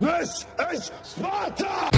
This is Sparta!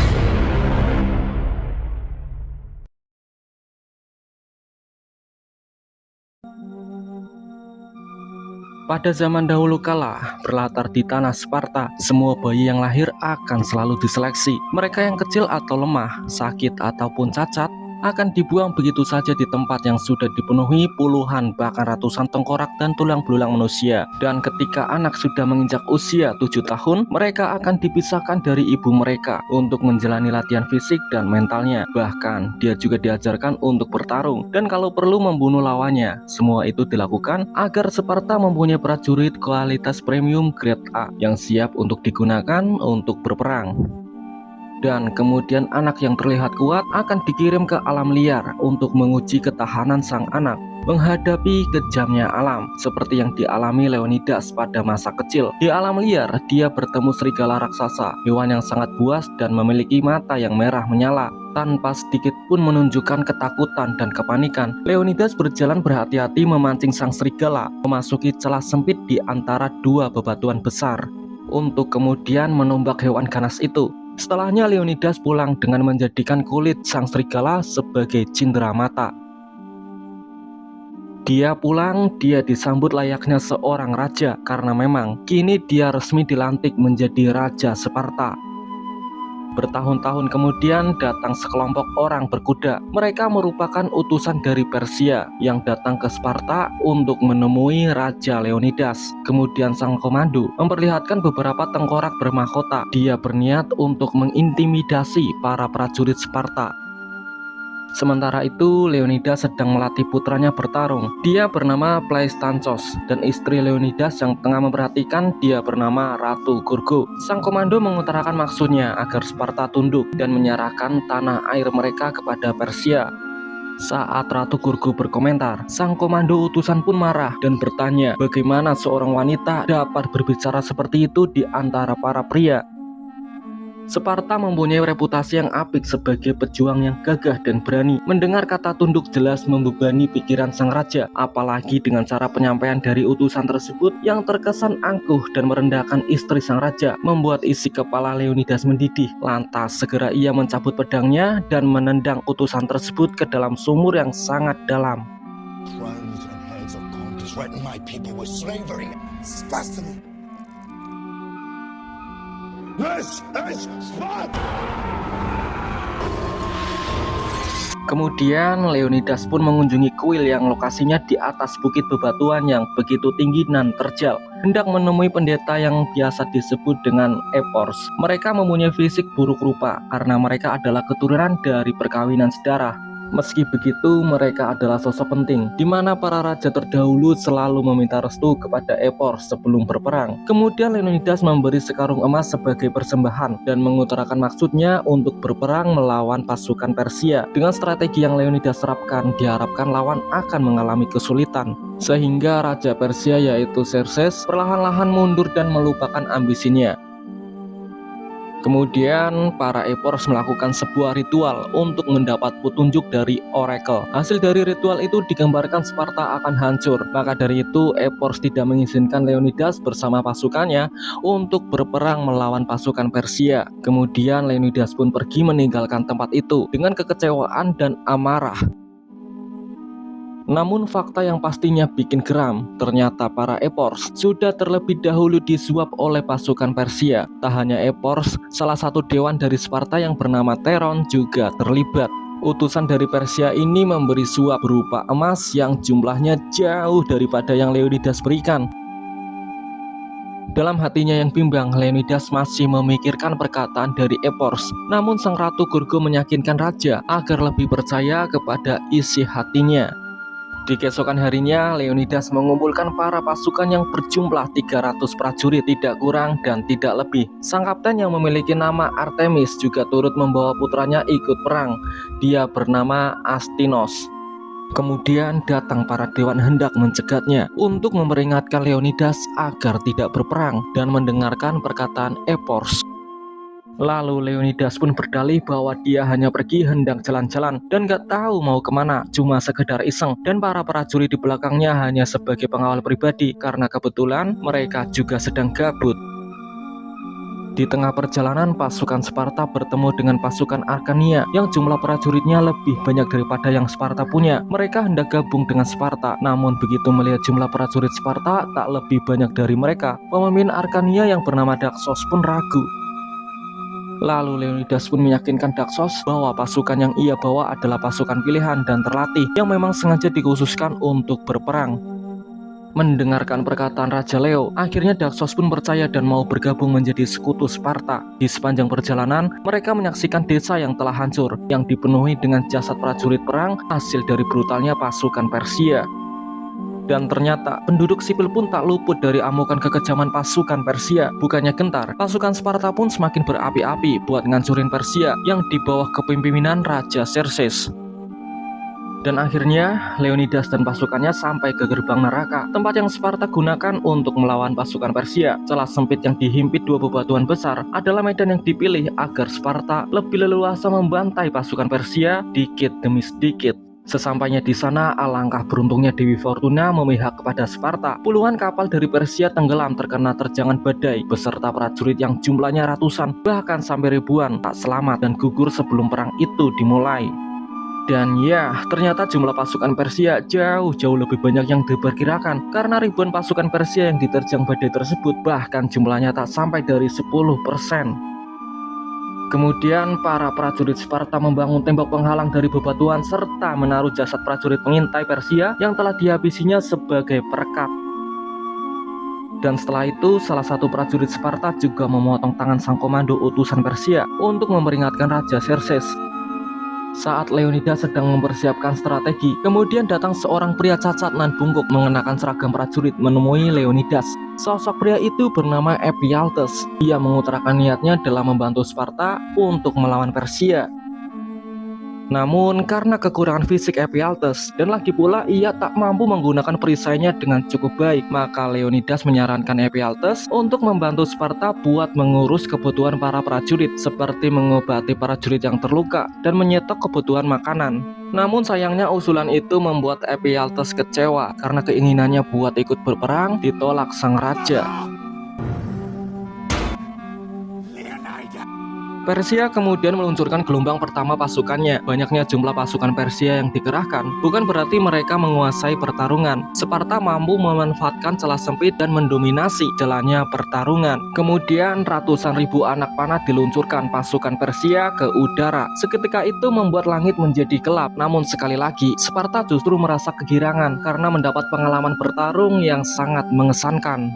Pada zaman dahulu kala, berlatar di tanah Sparta, semua bayi yang lahir akan selalu diseleksi. Mereka yang kecil atau lemah, sakit ataupun cacat, akan dibuang begitu saja di tempat yang sudah dipenuhi puluhan bahkan ratusan tengkorak dan tulang belulang manusia. Dan ketika anak sudah menginjak usia 7 tahun, mereka akan dipisahkan dari ibu mereka untuk menjalani latihan fisik dan mentalnya. Bahkan dia juga diajarkan untuk bertarung dan kalau perlu membunuh lawannya. Semua itu dilakukan agar Sparta mempunyai prajurit kualitas premium grade A yang siap untuk digunakan untuk berperang. Dan kemudian anak yang terlihat kuat akan dikirim ke alam liar untuk menguji ketahanan sang anak menghadapi kejamnya alam seperti yang dialami Leonidas pada masa kecil. Di alam liar, dia bertemu serigala raksasa, hewan yang sangat buas dan memiliki mata yang merah menyala. Tanpa sedikit pun menunjukkan ketakutan dan kepanikan, Leonidas berjalan berhati-hati memancing sang serigala memasuki celah sempit di antara dua bebatuan besar untuk kemudian menombak hewan ganas itu. Setelahnya Leonidas pulang dengan menjadikan kulit sang serigala sebagai cindera mata. Dia pulang, dia disambut layaknya seorang raja karena memang kini dia resmi dilantik menjadi Raja Sparta. Bertahun-tahun kemudian datang sekelompok orang berkuda. Mereka merupakan utusan dari Persia yang datang ke Sparta untuk menemui Raja Leonidas. Kemudian sang komando memperlihatkan beberapa tengkorak bermahkota. Dia berniat untuk mengintimidasi para prajurit Sparta. Sementara itu, Leonidas sedang melatih putranya bertarung. Dia bernama Pleistanchos dan istri Leonidas yang tengah memperhatikan dia bernama Ratu Gorgo. Sang komando mengutarakan maksudnya agar Sparta tunduk dan menyerahkan tanah air mereka kepada Persia. Saat Ratu Gorgo berkomentar, sang komando utusan pun marah dan bertanya bagaimana seorang wanita dapat berbicara seperti itu di antara para pria. Sparta mempunyai reputasi yang apik sebagai pejuang yang gagah dan berani. Mendengar kata tunduk jelas membebani pikiran sang raja, apalagi dengan cara penyampaian dari utusan tersebut yang terkesan angkuh dan merendahkan istri sang raja, membuat isi kepala Leonidas mendidih. Lantas segera ia mencabut pedangnya dan menendang utusan tersebut ke dalam sumur yang sangat dalam. Thrones and heads of conquerors threaten my people with slavery. Sparta! This is Sparta! Kemudian Leonidas pun mengunjungi kuil yang lokasinya di atas bukit bebatuan yang begitu tinggi dan terjal. Hendak menemui pendeta yang biasa disebut dengan Ephors. Mereka mempunyai fisik buruk rupa karena mereka adalah keturunan dari perkawinan sedarah. Meski begitu, mereka adalah sosok penting, di mana para raja terdahulu selalu meminta restu kepada Ephors sebelum berperang. Kemudian Leonidas memberi sekarung emas sebagai persembahan dan mengutarakan maksudnya untuk berperang melawan pasukan Persia. Dengan strategi yang Leonidas terapkan, diharapkan lawan akan mengalami kesulitan, sehingga Raja Persia yaitu Xerxes perlahan-lahan mundur dan melupakan ambisinya. Kemudian para Ephors melakukan sebuah ritual untuk mendapat petunjuk dari oracle. Hasil dari ritual itu digambarkan Sparta akan hancur. Maka dari itu Ephors tidak mengizinkan Leonidas bersama pasukannya untuk berperang melawan pasukan Persia. Kemudian Leonidas pun pergi meninggalkan tempat itu dengan kekecewaan dan amarah. Namun fakta yang pastinya bikin geram, ternyata para Ephors sudah terlebih dahulu disuap oleh pasukan Persia. Tak hanya Ephors, salah satu dewan dari Sparta yang bernama Theron juga terlibat. Utusan dari Persia ini memberi suap berupa emas yang jumlahnya jauh daripada yang Leonidas berikan. Dalam hatinya yang bimbang, Leonidas masih memikirkan perkataan dari Ephors. Namun sang Ratu Gorgo meyakinkan raja agar lebih percaya kepada isi hatinya. Di keesokan harinya, Leonidas mengumpulkan para pasukan yang berjumlah 300 prajurit, tidak kurang dan tidak lebih. Sang kapten yang memiliki nama Artemis juga turut membawa putranya ikut perang. Dia bernama Astinos. Kemudian datang para dewan hendak mencegatnya untuk memperingatkan Leonidas agar tidak berperang dan mendengarkan perkataan Ephors. Lalu Leonidas pun berdalih bahwa dia hanya pergi hendak jalan-jalan dan gak tahu mau kemana, cuma sekedar iseng, dan para prajurit di belakangnya hanya sebagai pengawal pribadi karena kebetulan mereka juga sedang gabut. Di tengah perjalanan, pasukan Sparta bertemu dengan pasukan Arkania yang jumlah prajuritnya lebih banyak daripada yang Sparta punya. Mereka hendak gabung dengan Sparta, namun begitu melihat jumlah prajurit Sparta tak lebih banyak dari mereka, pemimpin Arkania yang bernama Daksos pun ragu. Lalu Leonidas pun meyakinkan Daksos bahwa pasukan yang ia bawa adalah pasukan pilihan dan terlatih yang memang sengaja dikhususkan untuk berperang. Mendengarkan perkataan Raja Leo, akhirnya Daksos pun percaya dan mau bergabung menjadi sekutu Sparta. Di sepanjang perjalanan, mereka menyaksikan desa yang telah hancur, yang dipenuhi dengan jasad prajurit perang hasil dari brutalnya pasukan Persia. Dan ternyata penduduk sipil pun tak luput dari amukan kekejaman pasukan Persia. Bukannya gentar, pasukan Sparta pun semakin berapi-api buat ngancurin Persia yang di bawah kepemimpinan Raja Xerxes. Dan akhirnya Leonidas dan pasukannya sampai ke gerbang neraka, tempat yang Sparta gunakan untuk melawan pasukan Persia. Celah sempit yang dihimpit dua bebatuan besar adalah medan yang dipilih agar Sparta lebih leluasa membantai pasukan Persia dikit demi sedikit. Sesampainya di sana, alangkah beruntungnya Dewi Fortuna memihak kepada Sparta. Puluhan kapal dari Persia tenggelam terkena terjangan badai, beserta prajurit yang jumlahnya ratusan, bahkan sampai ribuan, tak selamat dan gugur sebelum perang itu dimulai. Dan ya, ternyata jumlah pasukan Persia jauh lebih banyak yang diperkirakan, karena ribuan pasukan Persia yang diterjang badai tersebut bahkan jumlahnya tak sampai dari 10%. Kemudian para prajurit Sparta membangun tembok penghalang dari bebatuan serta menaruh jasad prajurit pengintai Persia yang telah dihabisinya sebagai perekat. Dan setelah itu, salah satu prajurit Sparta juga memotong tangan sang komando utusan Persia untuk memperingatkan Raja Xerxes. Saat Leonidas sedang mempersiapkan strategi, kemudian datang seorang pria cacat nan bungkuk mengenakan seragam prajurit menemui Leonidas. Sosok pria itu bernama Ephialtes. Ia mengutarakan niatnya dalam membantu Sparta untuk melawan Persia. Namun karena kekurangan fisik Ephialtes dan lagi pula ia tak mampu menggunakan perisainya dengan cukup baik, maka Leonidas menyarankan Ephialtes untuk membantu Sparta buat mengurus kebutuhan para prajurit, seperti mengobati prajurit yang terluka dan menyetok kebutuhan makanan. Namun sayangnya usulan itu membuat Ephialtes kecewa karena keinginannya buat ikut berperang ditolak sang raja. Persia kemudian meluncurkan gelombang pertama pasukannya. Banyaknya jumlah pasukan Persia yang dikerahkan bukan berarti mereka menguasai pertarungan. Sparta mampu memanfaatkan celah sempit dan mendominasi jalannya pertarungan. Kemudian ratusan ribu anak panah diluncurkan pasukan Persia ke udara. Seketika itu membuat langit menjadi gelap. Namun sekali lagi Sparta justru merasa kegirangan karena mendapat pengalaman bertarung yang sangat mengesankan.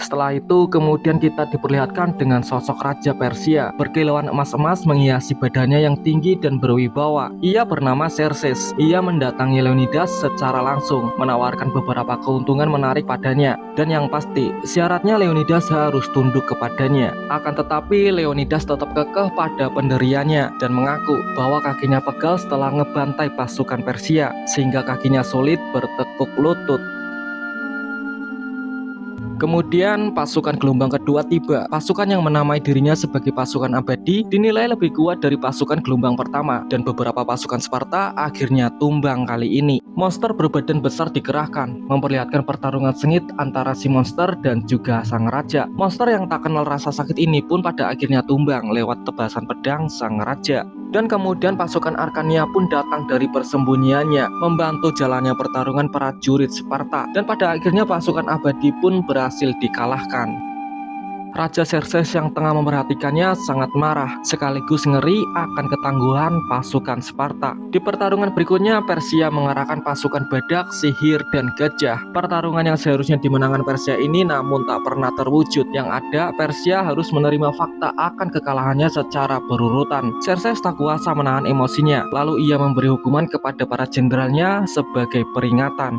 Setelah itu kemudian kita diperlihatkan dengan sosok Raja Persia berkilauan emas-emas menghiasi badannya yang tinggi dan berwibawa. Ia bernama Xerxes. Ia mendatangi Leonidas secara langsung, menawarkan beberapa keuntungan menarik padanya. Dan yang pasti, syaratnya Leonidas harus tunduk kepadanya. Akan tetapi Leonidas tetap kekeh pada pendiriannya dan mengaku bahwa kakinya pegal setelah ngebantai pasukan Persia, sehingga kakinya sulit bertekuk lutut. Kemudian pasukan gelombang kedua tiba. Pasukan yang menamai dirinya sebagai pasukan abadi dinilai lebih kuat dari pasukan gelombang pertama, dan beberapa pasukan Sparta akhirnya tumbang kali ini. Monster berbadan besar dikerahkan, memperlihatkan pertarungan sengit antara si monster dan juga sang raja. Monster yang tak kenal rasa sakit ini pun pada akhirnya tumbang lewat tebasan pedang sang raja. Dan kemudian pasukan Arkania pun datang dari persembunyiannya, membantu jalannya pertarungan prajurit Sparta. Dan pada akhirnya pasukan abadi pun berhasil dikalahkan. Raja Xerxes yang tengah memperhatikannya sangat marah, sekaligus ngeri akan ketangguhan pasukan Sparta. Di pertarungan berikutnya, Persia mengerahkan pasukan badak, sihir, dan gajah. Pertarungan yang seharusnya dimenangkan Persia ini namun tak pernah terwujud. Yang ada, Persia harus menerima fakta akan kekalahannya secara berurutan. Xerxes tak kuasa menahan emosinya, lalu ia memberi hukuman kepada para jenderalnya sebagai peringatan.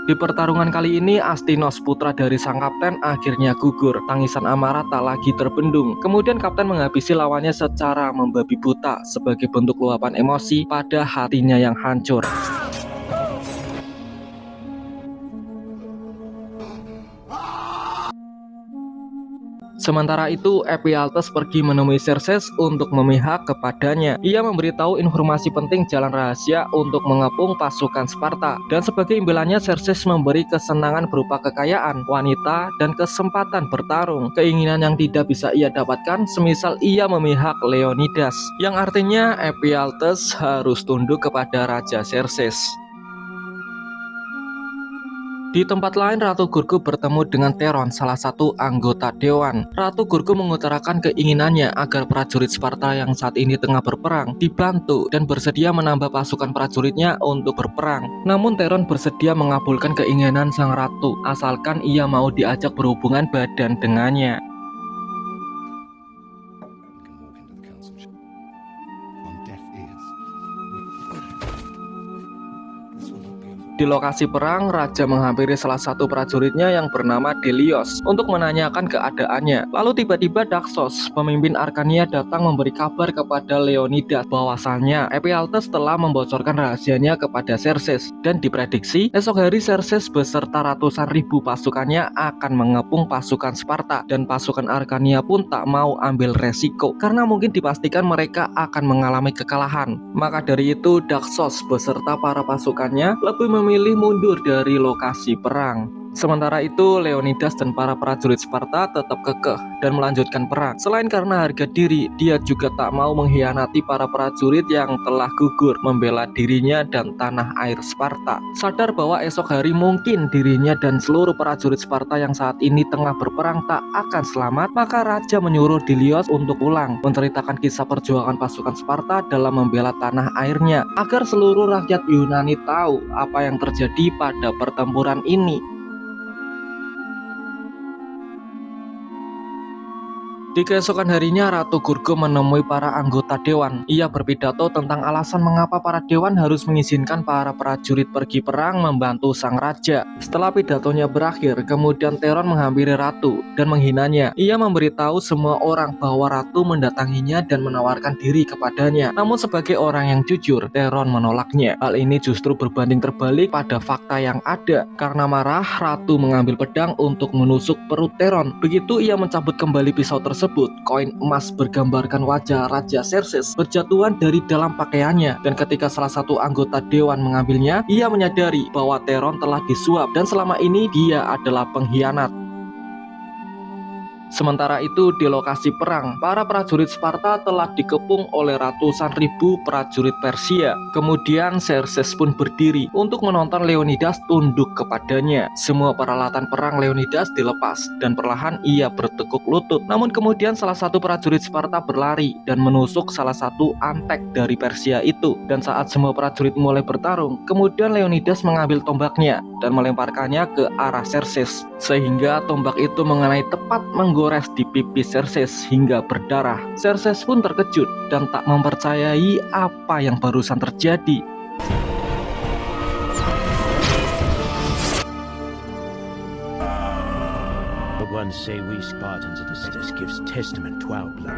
Di pertarungan kali ini, Astinos, putra dari sang kapten, akhirnya gugur. Tangisan amarah tak lagi terbendung. Kemudian kapten menghabisi lawannya secara membabi buta sebagai bentuk luapan emosi pada hatinya yang hancur. Sementara itu, Ephialtes pergi menemui Xerxes untuk memihak kepadanya. Ia memberitahu informasi penting jalan rahasia untuk mengepung pasukan Sparta. Dan sebagai imbalannya, Xerxes memberi kesenangan berupa kekayaan, wanita, dan kesempatan bertarung. Keinginan yang tidak bisa ia dapatkan, semisal ia memihak Leonidas, yang artinya Ephialtes harus tunduk kepada Raja Xerxes. Di tempat lain, Ratu Gorgo bertemu dengan Theron, salah satu anggota dewan. Ratu Gorgo mengutarakan keinginannya agar prajurit Sparta yang saat ini tengah berperang dibantu dan bersedia menambah pasukan prajuritnya untuk berperang. Namun Theron bersedia mengabulkan keinginan sang ratu, asalkan ia mau diajak berhubungan badan dengannya. Di lokasi perang, raja menghampiri salah satu prajuritnya yang bernama Delios untuk menanyakan keadaannya. Lalu tiba-tiba Daxos, pemimpin Arkania, datang memberi kabar kepada Leonidas bahwasannya Ephialtes telah membocorkan rahasianya kepada Xerxes, dan diprediksi esok hari Xerxes beserta ratusan ribu pasukannya akan mengepung pasukan Sparta, dan pasukan Arkania pun tak mau ambil resiko karena mungkin dipastikan mereka akan mengalami kekalahan. Maka dari itu Daxos beserta para pasukannya lebih memilih mundur dari lokasi perang. Sementara itu, Leonidas dan para prajurit Sparta tetap kekeh dan melanjutkan perang. Selain karena harga diri, dia juga tak mau mengkhianati para prajurit yang telah gugur membela dirinya dan tanah air Sparta. Sadar bahwa esok hari mungkin dirinya dan seluruh prajurit Sparta yang saat ini tengah berperang tak akan selamat, maka raja menyuruh Delios untuk pulang, menceritakan kisah perjuangan pasukan Sparta dalam membela tanah airnya, agar seluruh rakyat Yunani tahu apa yang terjadi pada pertempuran ini. Di keesokan harinya, Ratu Gorgo menemui para anggota dewan. Ia berpidato tentang alasan mengapa para dewan harus mengizinkan para prajurit pergi perang membantu sang raja. Setelah pidatonya berakhir, kemudian Theron menghampiri Ratu dan menghinanya. Ia memberitahu semua orang bahwa Ratu mendatanginya dan menawarkan diri kepadanya. Namun sebagai orang yang jujur, Theron menolaknya. Hal ini justru berbanding terbalik pada fakta yang ada. Karena marah, Ratu mengambil pedang untuk menusuk perut Theron. Begitu ia mencabut kembali pisau tersebut, koin emas bergambarkan wajah Raja Xerxes berjatuhan dari dalam pakaiannya, dan ketika salah satu anggota dewan mengambilnya, ia menyadari bahwa Theron telah disuap dan selama ini dia adalah pengkhianat. Sementara itu, di lokasi perang, para prajurit Sparta telah dikepung oleh ratusan ribu prajurit Persia. Kemudian Xerxes pun berdiri untuk menonton Leonidas tunduk kepadanya. Semua peralatan perang Leonidas dilepas dan perlahan ia bertekuk lutut. Namun kemudian salah satu prajurit Sparta berlari dan menusuk salah satu antek dari Persia itu. Dan saat semua prajurit mulai bertarung, kemudian Leonidas mengambil tombaknya dan melemparkannya ke arah Xerxes, sehingga tombak itu mengenai tepat menggores di pipi Xerxes hingga berdarah. Xerxes pun terkejut dan tak mempercayai apa yang barusan terjadi. The ones say we Spartans are the gives testament to our blood.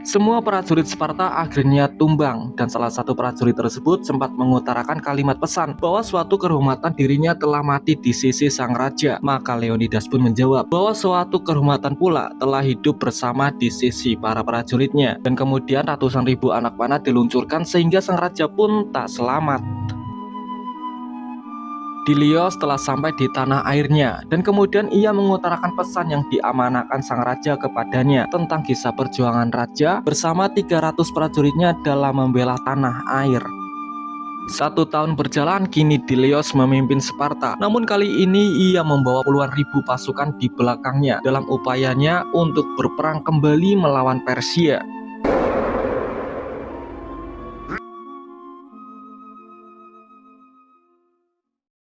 Semua prajurit Sparta akhirnya tumbang, dan salah satu prajurit tersebut sempat mengutarakan kalimat pesan bahwa suatu kehormatan dirinya telah mati di sisi sang raja. Maka Leonidas pun menjawab bahwa suatu kehormatan pula telah hidup bersama di sisi para prajuritnya. Dan kemudian ratusan ribu anak panah diluncurkan sehingga sang raja pun tak selamat. Delios telah sampai di tanah airnya, dan kemudian ia mengutarakan pesan yang diamanahkan sang raja kepadanya tentang kisah perjuangan raja bersama 300 prajuritnya dalam membela tanah air. 1 tahun berjalan, kini Delios memimpin Sparta. Namun kali ini ia membawa puluhan ribu pasukan di belakangnya dalam upayanya untuk berperang kembali melawan Persia.